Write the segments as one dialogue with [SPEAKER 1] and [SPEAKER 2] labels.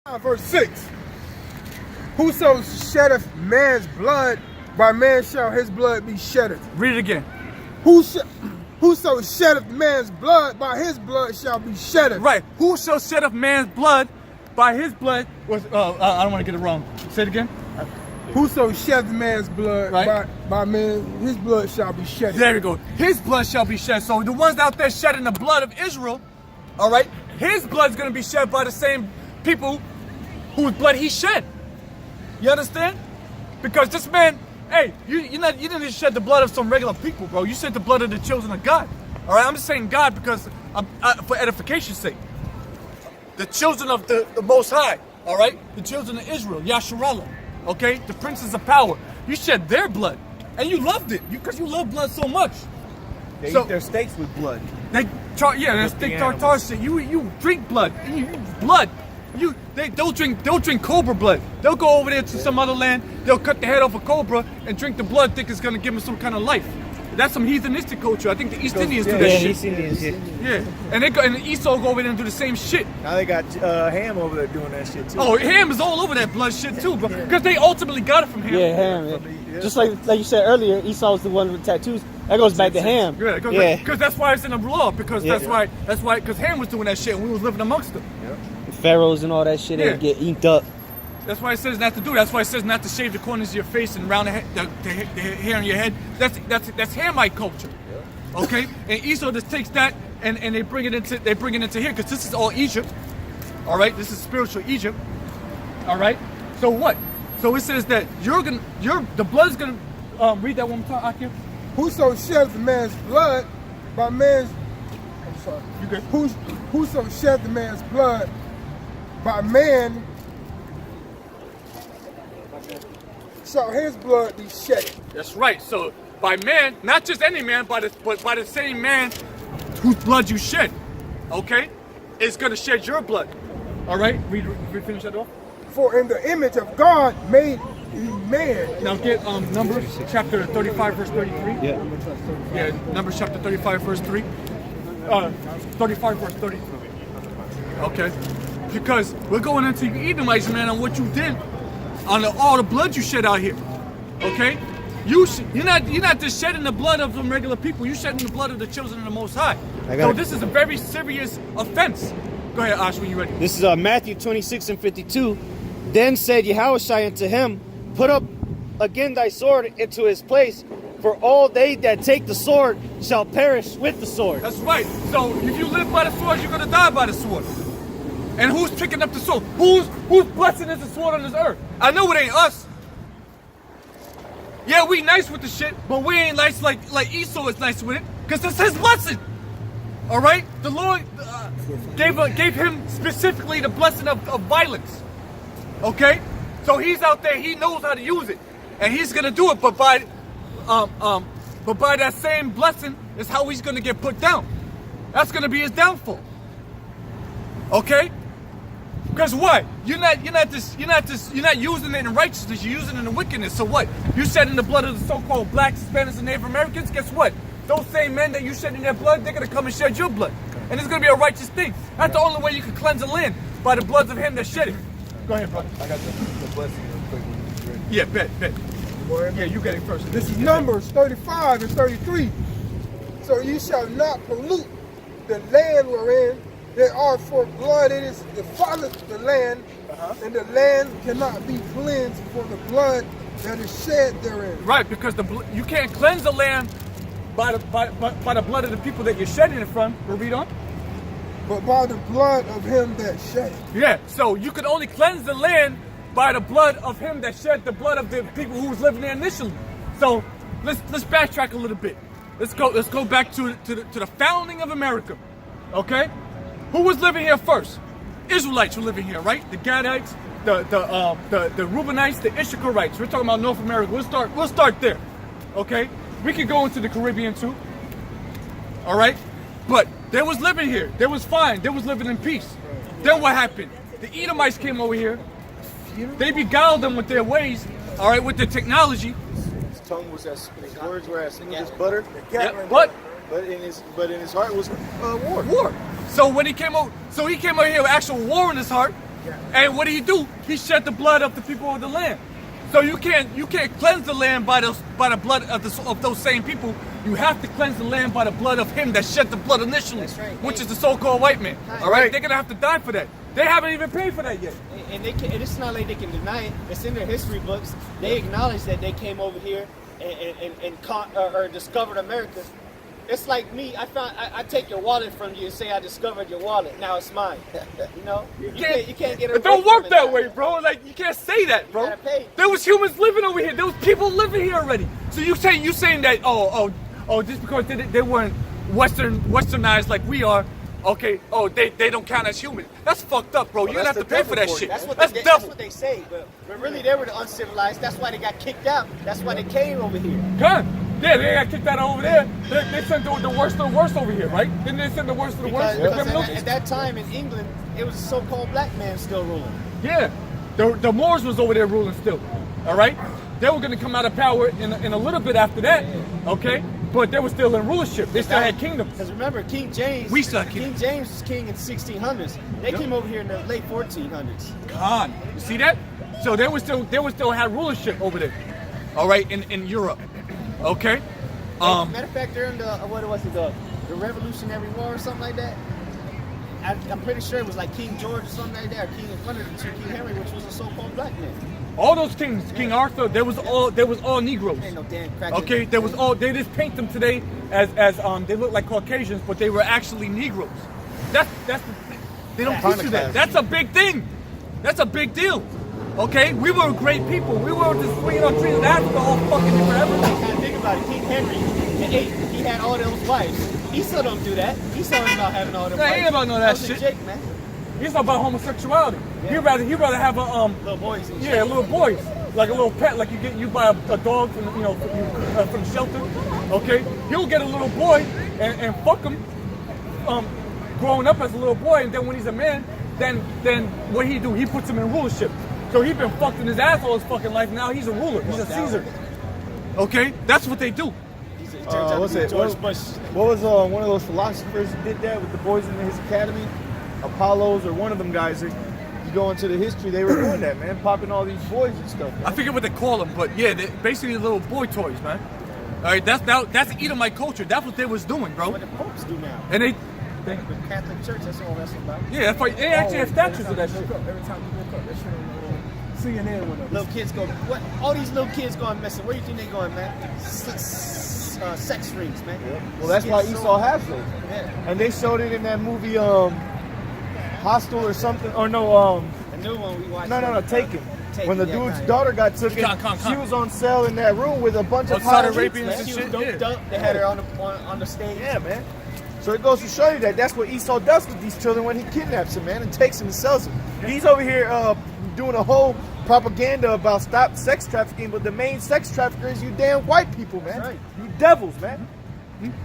[SPEAKER 1] Verse 6. Whoso sheddeth man's blood, by man shall his blood be shedded.
[SPEAKER 2] Read it again.
[SPEAKER 1] Whoso sheddeth man's blood, by his blood shall be shedded.
[SPEAKER 2] Right. Whoso sheddeth man's blood, by his blood was. I don't want to get it wrong. Say it again.
[SPEAKER 1] Whoso sheddeth man's blood,
[SPEAKER 2] right,
[SPEAKER 1] by man, his blood shall be shedded.
[SPEAKER 2] There we go. His blood shall be shed. So the ones out there shedding the blood of Israel, all right, his blood's going to be shed by the same people whose blood he shed. You understand? Because this man, hey, you didn't shed the blood of some regular people, bro. You shed the blood of the children of God. All right, I'm just saying God because for edification's sake. The children of the Most High, all right? The children of Israel, Yasharallah, okay? The princes of power. You shed their blood, and you loved it because you love blood so much.
[SPEAKER 3] They eat their steaks with blood.
[SPEAKER 2] That's steak tartare shit. You drink blood. Blood. They'll drink cobra blood. They'll go over there to some other land. They'll cut the head off a cobra and drink the blood. Think it's gonna give them some kind of life. That's some heathenistic culture. I think the East Indians do that shit.
[SPEAKER 3] East Indians,
[SPEAKER 2] yeah. And Esau go over there and do the same shit.
[SPEAKER 3] Now they got Ham over there doing that shit too.
[SPEAKER 2] Oh, Ham is all over that blood shit too, bro. Because they ultimately got it from Ham.
[SPEAKER 4] Yeah, Ham. Yeah. Just like you said earlier, Esau was the one with the tattoos. That goes back to Ham.
[SPEAKER 2] Yeah, because that's why it's in the law. Because that's why because Ham was doing that shit and we was living amongst them.
[SPEAKER 3] Yeah.
[SPEAKER 4] The pharaohs and all that shit, they get inked up.
[SPEAKER 2] That's why it says not to do. That's why it says not to shave the corners of your face and round the hair on your head. That's Hamite culture. Yeah. Okay, and Esau just takes that and they bring it into here because this is all Egypt. All right, this is spiritual Egypt. All right. So what? So it says that the blood's gonna read that one more time, Akim.
[SPEAKER 1] Whoso sheds man's blood, by man's. I'm sorry.
[SPEAKER 2] You good?
[SPEAKER 1] Whoso sheds man's blood, by man shall his blood be shed.
[SPEAKER 2] That's right. So by man, not just any man, but by the same man whose blood you shed, okay, is gonna shed your blood. All right. Read finish that off.
[SPEAKER 1] For in the image of God made he man.
[SPEAKER 2] Now get Numbers chapter 35 verse 33. Yeah, Numbers chapter 35 verse 3. 35 verse 33. Okay. Because we're going into Edomites, man, on what you did, on all the blood you shed out here. Okay? You're not just shedding the blood of some regular people. You're shedding the blood of the children of the Most High. So this is a very serious offense. Go ahead, Ash, when you're ready.
[SPEAKER 4] This is Matthew 26 and 52. Then said Yahushua unto him, put up again thy sword into his place, for all they that take the sword shall perish with the sword.
[SPEAKER 2] That's right. So if you live by the sword, you're going to die by the sword. And who's picking up the sword? Whose blessing is the sword on this earth? I know it ain't us. Yeah, we nice with the shit, but we ain't nice like Esau is nice with it, because it's his blessing. All right? The Lord gave him specifically the blessing of violence. Okay? So he's out there, he knows how to use it. And he's gonna do it, but by that same blessing is how he's gonna get put down. That's gonna be his downfall. Okay? Because what? You're not using it in righteousness, you're using it in wickedness. So what? You shedding the blood of the so-called blacks, Hispanics, and Native Americans, guess what? Those same men that you shedding their blood, they're gonna come and shed your blood. And it's gonna be a righteous thing. That's the only way you can cleanse a land, by the bloods of him that shed it. Go ahead, brother.
[SPEAKER 3] I got the blessing real quick when you're ready.
[SPEAKER 2] Yeah, bet. Yeah, you get it first.
[SPEAKER 1] This is Numbers 35 and 33. So you shall not pollute the land wherein there are for blood. It is defileth the land, and the land cannot be cleansed for the blood that is shed therein.
[SPEAKER 2] Right, because you can't cleanse the land by the blood of the people that you're shedding it from. We'll read on.
[SPEAKER 1] But by the blood of him that shed.
[SPEAKER 2] Yeah, so you can only cleanse the land by the blood of him that shed the blood of the people who was living there initially. So let's backtrack a little bit. Let's go back to the founding of America. Okay? Who was living here first? Israelites were living here, right? The Gadites, the Reubenites, the Issacharites. We're talking about North America. We'll start there. Okay? We could go into the Caribbean too. All right? But they was living here. They was fine. They was living in peace. Then what happened? The Edomites came over here. They beguiled them with their ways, all right, with their technology.
[SPEAKER 3] His tongue was his words were as smooth as butter.
[SPEAKER 2] But
[SPEAKER 3] in his heart was war.
[SPEAKER 2] So when he came over, here with actual war in his heart, And what did he do? He shed the blood of the people of the land. So you can't cleanse the land by the blood of those same people. You have to cleanse the land by the blood of him that shed the blood initially,
[SPEAKER 5] That's right.
[SPEAKER 2] which is the so-called white man. All right, they're gonna have to die for that. They haven't even paid for that yet.
[SPEAKER 5] And it's not like they can deny it. It's in their history books. They acknowledge that they came over here and caught or discovered America. It's like me. I take your wallet from you and say I discovered your wallet. Now it's mine. You know, you can't get it.
[SPEAKER 2] It don't work that way, bro. Like you can't say that, bro.
[SPEAKER 5] You gotta pay.
[SPEAKER 2] There was humans living over here. There was people living here already. So you saying that just because they weren't westernized like we are. Okay, they don't count as human. That's fucked up, bro. You're gonna have to pay for that shit.
[SPEAKER 5] That's what they say, but really they were the uncivilized. That's why they got kicked out. That's why they came over here.
[SPEAKER 2] Good. Yeah, they got kicked out over there. They sent the worst of the worst over here, right? Didn't they send the worst of the worst?
[SPEAKER 5] Because at that time in England, it was a so-called black man still ruling.
[SPEAKER 2] Yeah, the Moors was over there ruling still. All right, they were gonna come out of power in a little bit after that. Okay. But they were still in rulership. They still had kingdoms.
[SPEAKER 5] Because remember, King James. King James was king in the 1600s. They came over here in the late 1400s.
[SPEAKER 2] Con, you see that? So they were still had rulership over there. All right, in Europe. Okay.
[SPEAKER 5] Matter of fact, during the the Revolutionary War or something like that. I'm pretty sure it was like King George or something like that, or one of the two, King Henry, which was a so-called black man.
[SPEAKER 2] All those kings, King Arthur, they was all Negroes.
[SPEAKER 5] Ain't no damn crack.
[SPEAKER 2] Okay, they just paint them today as they look like Caucasians, but they were actually Negroes. They don't teach you that. That's a big thing. That's a big deal. Okay, we were great people. We were just treated Africa all fucking forever.
[SPEAKER 5] Think about it. King Henry, he had all those wives. Esau don't do that. Esau ain't about having all them wives.
[SPEAKER 2] Ain't about none of that shit.
[SPEAKER 5] Jake, man.
[SPEAKER 2] He's about homosexuality.
[SPEAKER 5] Yeah.
[SPEAKER 2] He'd rather have a
[SPEAKER 5] little boys. And
[SPEAKER 2] yeah, little boys, like a little pet, like you buy a dog from from the shelter. Okay, he'll get a little boy and fuck him, growing up as a little boy, and then when he's a man, then what he do? He puts him in rulership. So he's been fucked in his ass all his fucking life. Now he's a ruler. He's a Caesar. Okay, that's what they do.
[SPEAKER 3] What's it? What was one of those philosophers who did that with the boys in his academy? Apollos or one of them guys. You go into the history, they were doing that, man, popping all these boys and stuff. Man.
[SPEAKER 2] I forget what they call them, but yeah, they're basically little boy toys, man. All right, that's Edomite culture. That's what they was doing, bro.
[SPEAKER 5] What the popes do now.
[SPEAKER 2] And
[SPEAKER 5] the Catholic Church, that's all that's about.
[SPEAKER 2] Yeah, that's right. They actually have statues of that shit.
[SPEAKER 1] Every time you look up, that shit on CNN with them.
[SPEAKER 5] Little kids go. What? All these little kids going missing. Where do you think they going, man? Sex rings, man.
[SPEAKER 3] Yeah. Well, that's why Esau has those.
[SPEAKER 5] Yeah.
[SPEAKER 3] And they showed it in that movie, Hostel or something. Or no,
[SPEAKER 5] the new one we watched.
[SPEAKER 3] No, Taken. When the dude's daughter got taken, she was on sale in that room with a bunch of
[SPEAKER 2] Saudi
[SPEAKER 3] hot
[SPEAKER 2] Arabians
[SPEAKER 3] man.
[SPEAKER 2] and
[SPEAKER 5] She
[SPEAKER 2] shit.
[SPEAKER 5] was doped up. They had her on the stage.
[SPEAKER 3] Yeah, man. So it goes to show you that that's what Esau does with these children when he kidnaps them, man, and takes them and sells them. He's over here doing a whole propaganda about stop sex trafficking, but the main sex trafficker is you damn white people, man.
[SPEAKER 5] Right.
[SPEAKER 3] You devils, man.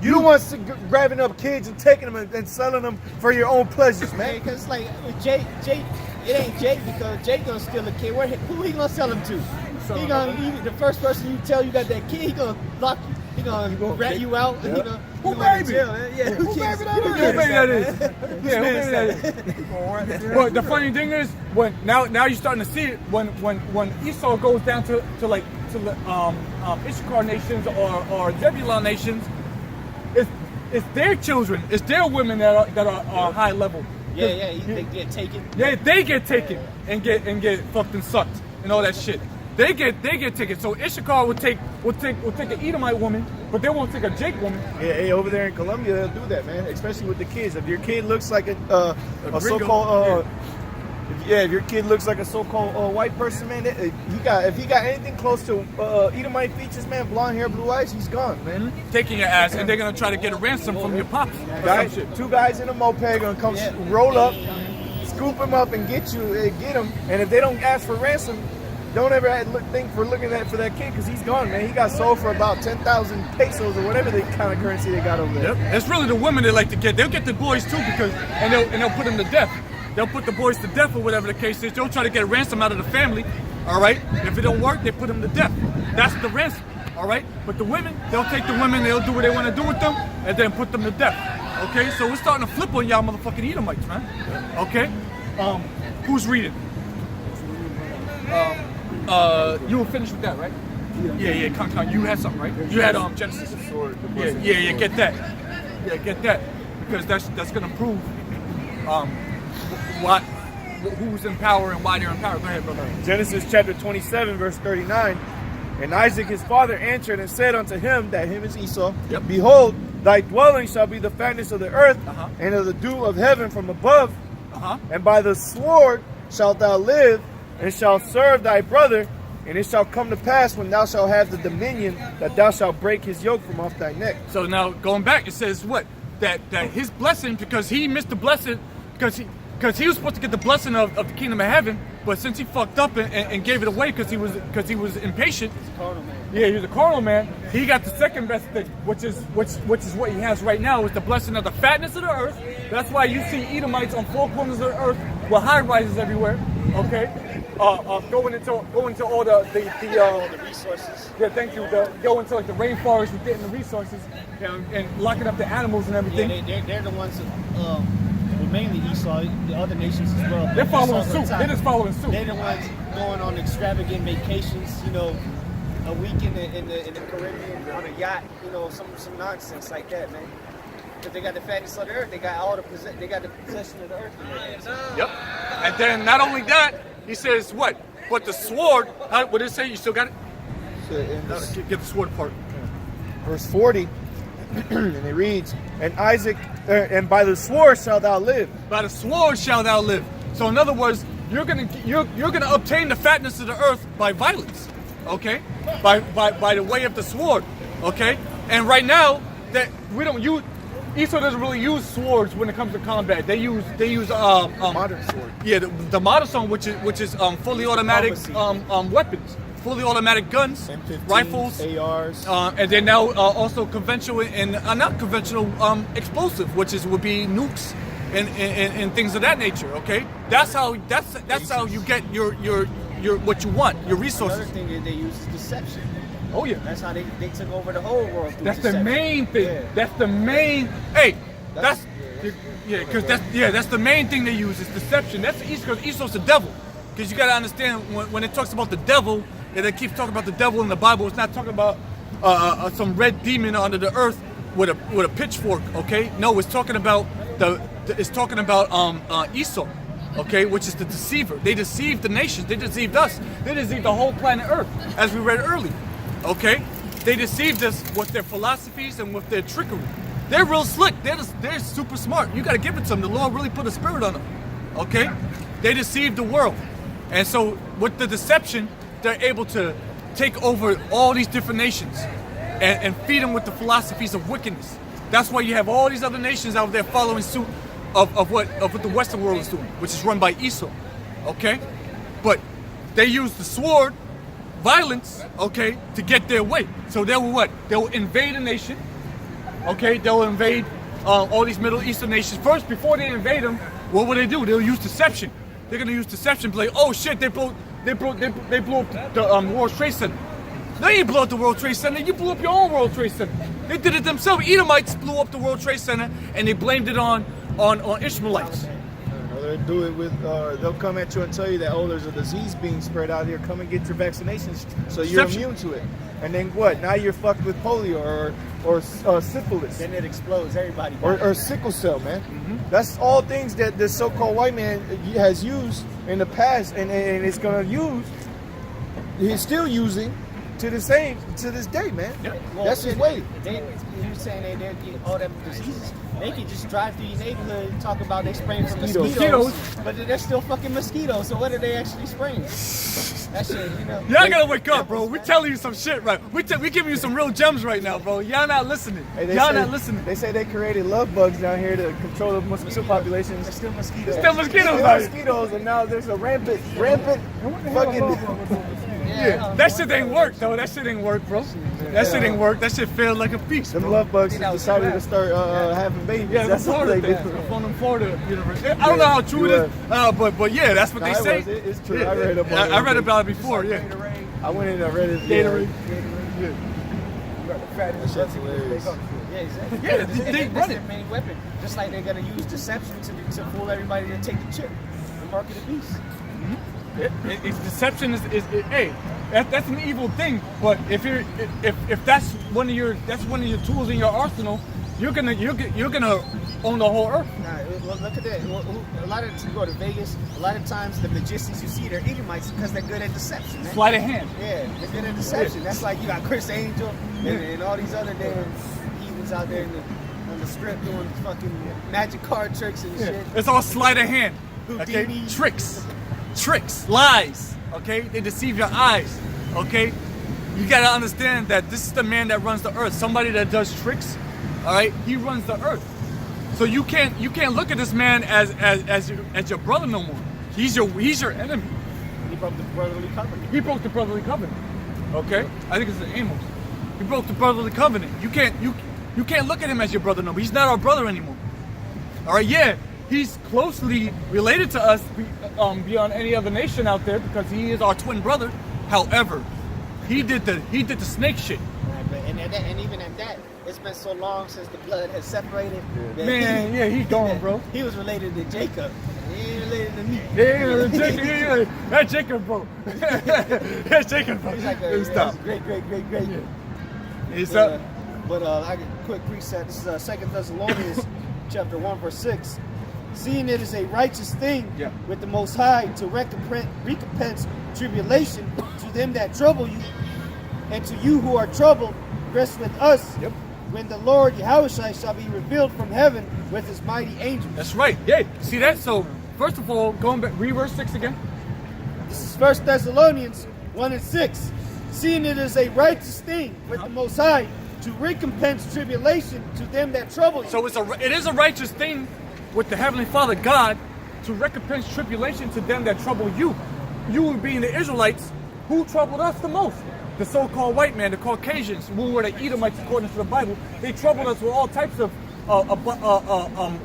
[SPEAKER 3] You the ones grabbing up kids and taking them and selling them for your own pleasures, man.
[SPEAKER 5] Because it's like with Jake, it ain't Jake because Jake gonna steal a kid. Who he gonna sell him to? The first person you tell you got that kid, he gonna lock you. He gonna rat you out. And
[SPEAKER 3] Yep.
[SPEAKER 2] Who baby?
[SPEAKER 5] Yeah,
[SPEAKER 2] Who baby that is? Yeah, who baby that is? But the funny thing is, when now you're starting to see it when Esau goes down to the Issachar nations or Zebulon nations, it's their children, it's their women that are high level.
[SPEAKER 5] Yeah, they get taken.
[SPEAKER 2] Yeah, they get taken and get fucked and sucked and all that shit. They get taken. So Issachar will take an Edomite woman, but they won't take a Jake woman.
[SPEAKER 3] Yeah, over there in Colombia, they'll do that, man. Especially with the kids. If your kid looks like a so-called, if your kid looks like a so-called white person, man, if he got anything close to Edomite features, man, blonde hair, blue eyes, he's gone, man.
[SPEAKER 2] Taking your ass, and they're gonna try to get a ransom from your pops.
[SPEAKER 3] Two guys in a moped gonna come roll up, scoop him up, and get him. And if they don't ask for ransom, don't ever think for looking for that kid because he's gone, man. He got sold for about 10,000 pesos or whatever the kind of currency they got over there.
[SPEAKER 2] Yep. It's really the women they like to get. They'll get the boys too and they'll put them to death. They'll put the boys to death or whatever the case is. They'll try to get a ransom out of the family. All right. If it don't work, they put them to death. That's the ransom. All right. But the women, they'll take the women. They'll do what they want to do with them and then put them to death. Okay. So we're starting to flip on y'all motherfucking Edomites, man. Okay. Who's reading? You were finished with that, right? Yeah. Con. You had something, right? You had Genesis. Yeah. Get that. Yeah, get that, because that's gonna prove who's in power and why they're in power. Go ahead, brother.
[SPEAKER 3] Genesis chapter 27, verse 39. And Isaac his father answered and said unto him, that him is Esau,
[SPEAKER 2] Yep.
[SPEAKER 3] Behold, thy dwelling shall be the fatness of the earth,
[SPEAKER 2] Uh-huh.
[SPEAKER 3] and of the dew of heaven from above.
[SPEAKER 2] Uh-huh.
[SPEAKER 3] And by the sword shalt thou live, and shalt serve thy brother. And it shall come to pass, when thou shalt have the dominion, that thou shalt break his yoke from off thy neck.
[SPEAKER 2] So now going back, it says what? That his blessing, because he missed the blessing, because he was supposed to get the blessing of the kingdom of heaven, but since he fucked up and gave it away because he was impatient.
[SPEAKER 5] Carnal man.
[SPEAKER 2] Yeah, he was a carnal man. He got the second best thing, which is what he has right now, is the blessing of the fatness of the earth. That's why you see Edomites on four corners of the earth with high rises everywhere. Okay, going into all the
[SPEAKER 5] Resources.
[SPEAKER 2] yeah, thank you. Go into like the rainforest and getting the resources, and locking up the animals and
[SPEAKER 5] Yeah,
[SPEAKER 2] everything.
[SPEAKER 5] they're the ones that, well, mainly Esau, the other nations as well.
[SPEAKER 2] They're following
[SPEAKER 5] Esau's on
[SPEAKER 2] suit.
[SPEAKER 5] top.
[SPEAKER 2] They're just following suit.
[SPEAKER 5] They're the ones going on extravagant vacations, a week in the Caribbean on a yacht, some nonsense like that, man. But they got the fatness of the earth. They got they got the possession of the earth in their hands.
[SPEAKER 2] Yep. And then not only that, he says what? But the sword. What did it say? You still got it?
[SPEAKER 3] So in
[SPEAKER 2] No, get the sword part.
[SPEAKER 3] verse 40, and it reads, and Isaac, and by the sword shalt thou live.
[SPEAKER 2] By the sword shall thou live. So in other words, you're gonna obtain the fatness of the earth by violence. Okay? By the way of the sword. Okay? And right now that we don't use, Esau doesn't really use swords when it comes to combat. They use
[SPEAKER 3] Modern sword.
[SPEAKER 2] Yeah, the modern sword, which is fully automatic weapons, fully automatic guns,
[SPEAKER 3] M15s,
[SPEAKER 2] rifles,
[SPEAKER 3] ARs.
[SPEAKER 2] and then now also conventional and not conventional explosive, which would be nukes and things of that nature. Okay, that's how you get your what you want, your resources.
[SPEAKER 5] Another thing that they use is deception.
[SPEAKER 2] Oh yeah,
[SPEAKER 5] That's how they took over the whole world. Through
[SPEAKER 2] that's the
[SPEAKER 5] deception.
[SPEAKER 2] main thing.
[SPEAKER 5] Yeah.
[SPEAKER 2] That's the main. Hey, that's the main thing they use is deception. That's because Esau's the devil. Because you got to understand when it talks about the devil, and it keeps talking about the devil in the Bible, it's not talking about some red demon under the earth with a pitchfork. Okay, no, it's talking about Esau. Okay, which is the deceiver. They deceived the nations. They deceived us. They deceived the whole planet Earth, as we read earlier. Okay, they deceived us with their philosophies and with their trickery. They're real slick. They're super smart. You got to give it to them. The Lord really put a spirit on them. Okay, they deceived the world, and so with the deception, they're able to take over all these different nations and feed them with the philosophies of wickedness. That's why you have all these other nations out there following suit of what the Western world is doing, which is run by Esau. Okay, but they use the sword, violence, okay, to get their way. So they will what? They will invade a nation. Okay, they'll invade all these Middle Eastern nations first. Before they invade them, what will they do? They'll use deception. They're gonna use deception. Be like, oh shit, they blew up the World Trade Center. No, you blew up the World Trade Center. You blew up your own World Trade Center. They did it themselves. Edomites blew up the World Trade Center, and they blamed it on Ishmaelites.
[SPEAKER 3] They'll do it with, they'll come at you and tell you that, oh, there's a disease being spread out here. Come and get your vaccinations so you're
[SPEAKER 2] Deception.
[SPEAKER 3] immune to it. And then what? Now you're fucked with polio or syphilis.
[SPEAKER 5] Then it explodes. Everybody.
[SPEAKER 3] Or sickle cell, man. That's all things that the so-called white man has used in the past, and it's gonna use. He's still using to this day, man.
[SPEAKER 2] Yep.
[SPEAKER 3] That's his way.
[SPEAKER 5] You're saying they get all them diseases. They can just drive through your neighborhood and talk about they spraying from
[SPEAKER 3] Mosquitoes.
[SPEAKER 5] mosquitoes, but they're still fucking mosquitoes. So what are they actually spraying? That shit,
[SPEAKER 2] Y'all gotta wake up, bro. We telling you some shit, right? We giving you some real gems right now, bro. Y'all not listening.
[SPEAKER 3] Hey,
[SPEAKER 2] Y'all not listening.
[SPEAKER 3] They say they created love bugs down here to control the mosquito populations.
[SPEAKER 5] They're still mosquitoes.
[SPEAKER 2] Still mosquitoes
[SPEAKER 3] Still
[SPEAKER 2] out here.
[SPEAKER 3] mosquitoes, and now there's a rampant fucking.
[SPEAKER 2] Yeah, that shit ain't work though. That shit ain't work, bro. That shit ain't work. That shit failed like a feast.
[SPEAKER 3] Them
[SPEAKER 2] Bro.
[SPEAKER 3] love bugs decided to start having babies.
[SPEAKER 2] Yeah,
[SPEAKER 3] That's what they did.
[SPEAKER 2] From the Florida University. I don't know how true it is, but yeah, that's what they say.
[SPEAKER 3] It's true.
[SPEAKER 2] Yeah.
[SPEAKER 3] I read about it.
[SPEAKER 2] I read about it before. Yeah.
[SPEAKER 3] I went in and read it.
[SPEAKER 2] Gatorade.
[SPEAKER 3] That shit's hilarious.
[SPEAKER 5] Yeah, exactly.
[SPEAKER 2] Yeah, they
[SPEAKER 5] that's
[SPEAKER 2] run
[SPEAKER 5] their
[SPEAKER 2] it.
[SPEAKER 5] main weapon. Just like they're gonna use deception to fool everybody to take the chip. The mark of the beast.
[SPEAKER 2] It's deception hey, that's an evil thing. But if that's one of your tools in your arsenal, you're gonna own the whole earth.
[SPEAKER 5] Nah, well, look at that. A lot of times you go to Vegas. A lot of times the magicians you see, they're Edomites because they're good at deception, man.
[SPEAKER 2] Sleight of hand.
[SPEAKER 5] Yeah, they're good at deception. That's like you got Chris Angel and all these other damn heathens out there on the strip doing fucking magic card tricks and shit.
[SPEAKER 2] It's all sleight of hand. Okay,
[SPEAKER 5] Houdini.
[SPEAKER 2] tricks, lies. Okay, they deceive your eyes. Okay, you gotta understand that this is the man that runs the earth. Somebody that does tricks. All right, he runs the earth. So you can't look at this man as your brother no more. He's your enemy.
[SPEAKER 5] He broke the brotherly covenant.
[SPEAKER 2] He broke the brotherly covenant. Okay, I think it's the Amos. He broke the brotherly covenant. You can't look at him as your brother no more. He's not our brother anymore. All right, yeah, he's closely related to us beyond any other nation out there because he is our twin brother. However, he did the snake shit.
[SPEAKER 5] Right, but and even at that, it's been so long since the blood has separated.
[SPEAKER 2] Man, yeah, he's gone, bro.
[SPEAKER 5] He was related to Jacob. He ain't related to me.
[SPEAKER 2] Yeah, Jacob, that's Jacob, bro. That's Jacob, bro.
[SPEAKER 5] He's like
[SPEAKER 2] Stop.
[SPEAKER 5] great.
[SPEAKER 2] Yeah. It's
[SPEAKER 5] But,
[SPEAKER 2] up.
[SPEAKER 5] I got a quick preset. This is 2 Thessalonians chapter 1, verse 6. Seeing it is a righteous thing with the Most High to recompense tribulation to them that trouble you, and to you who are troubled, rest with us when the Lord Yahushua shall be revealed from heaven with his mighty angels.
[SPEAKER 2] That's right. Yeah. See that? So, first of all, going back, read verse 6 again.
[SPEAKER 5] This is 1 Thessalonians 1 and 6. Seeing it is a righteous thing with the Most High to recompense tribulation to them that trouble you.
[SPEAKER 2] So it is a righteous thing with the Heavenly Father God to recompense tribulation to them that trouble you. You being the Israelites, who troubled us the most? The so-called white man, the Caucasians, who were the Edomites according to the Bible. They troubled us with all types of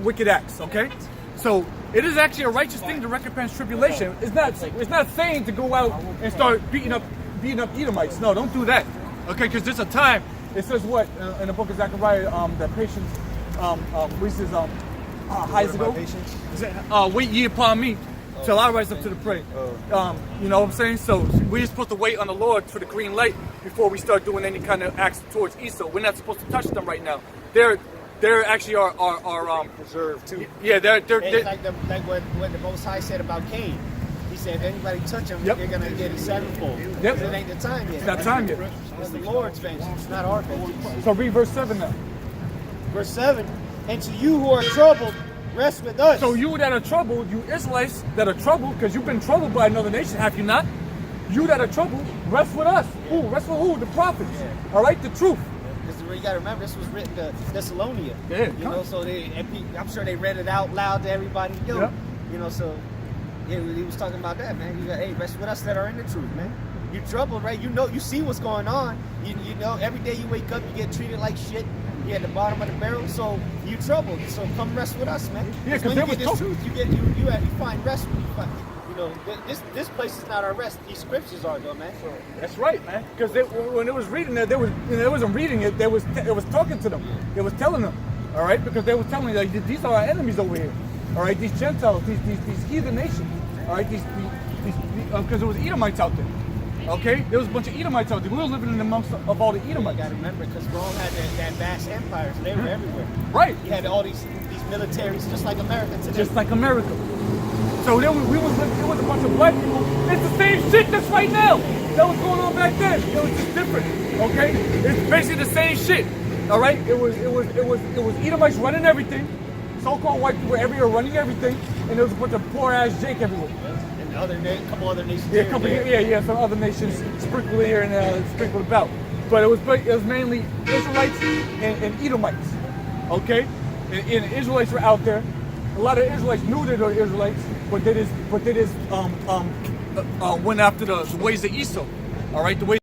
[SPEAKER 2] wicked acts. Okay, so it is actually a righteous thing to recompense tribulation. It's not saying to go out and start beating up Edomites. No, don't do that. Okay, because there's a time. It says what in the book of Zechariah, that patience, which is how does it go? Wait ye upon me till I rise up to the prey. You know what I'm saying? So we're supposed to wait on the Lord for the green light before we start doing any kind of acts towards Esau. We're not supposed to touch them right now. They're actually our
[SPEAKER 3] preserved too.
[SPEAKER 2] Yeah, they're
[SPEAKER 5] It's like what the Most High said about Cain. He said if anybody touch him, they're gonna get a sevenfold.
[SPEAKER 2] Yep.
[SPEAKER 5] It ain't the time yet.
[SPEAKER 2] It's not time yet.
[SPEAKER 5] It's the Lord's vengeance, it's not our vengeance.
[SPEAKER 2] So read verse 7 now.
[SPEAKER 5] Verse 7. And to you who are troubled, rest with us.
[SPEAKER 2] So you that are troubled, you Israelites that are troubled, because you've been troubled by another nation, have you not? You that are troubled, rest with us. Who? Rest with who? The prophets. All right, the truth.
[SPEAKER 5] You got to remember, this was written to Thessalonia.
[SPEAKER 2] Yeah,
[SPEAKER 5] you know, so I'm sure they read it out loud to everybody. You know, so yeah, he was talking about that, man. You got, hey, rest with us that are in the truth, man. You're troubled, right? You know, you see what's going on. You know, every day you wake up, you get treated like shit. You're at the bottom of the barrel, so you're troubled. So come rest with us, man.
[SPEAKER 2] Yeah, because
[SPEAKER 5] when you get this truth, you find rest when you find. You know, this place is not our rest. These scriptures are, though, man. So,
[SPEAKER 2] that's right, man. Because when it was reading that, it wasn't reading it. It was talking to them. It was telling them, all right, because they were telling me like these are our enemies over here, all right. These Gentiles, these heathen nations, all right. These because there was Edomites out there. Okay, there was a bunch of Edomites out there. We were living in amongst of all the Edomites.
[SPEAKER 5] You got to remember, because Rome had that vast empire, so they were everywhere.
[SPEAKER 2] Right.
[SPEAKER 5] You had all these militaries, just like America today.
[SPEAKER 2] Just like America. So then it was a bunch of black people. It's the same shit that's right now. That was going on back then. It was just different. Okay, it's basically the same shit. All right. It was Edomites running everything. So-called white people everywhere running everything, and there was a bunch of poor ass Jake everywhere.
[SPEAKER 5] And couple other nations.
[SPEAKER 2] Some other nations sprinkled here and sprinkled about. But it was mainly Israelites and Edomites. Okay, and the Israelites were out there. A lot of Israelites knew they were Israelites, but they just went after the ways of Esau. All right, the way.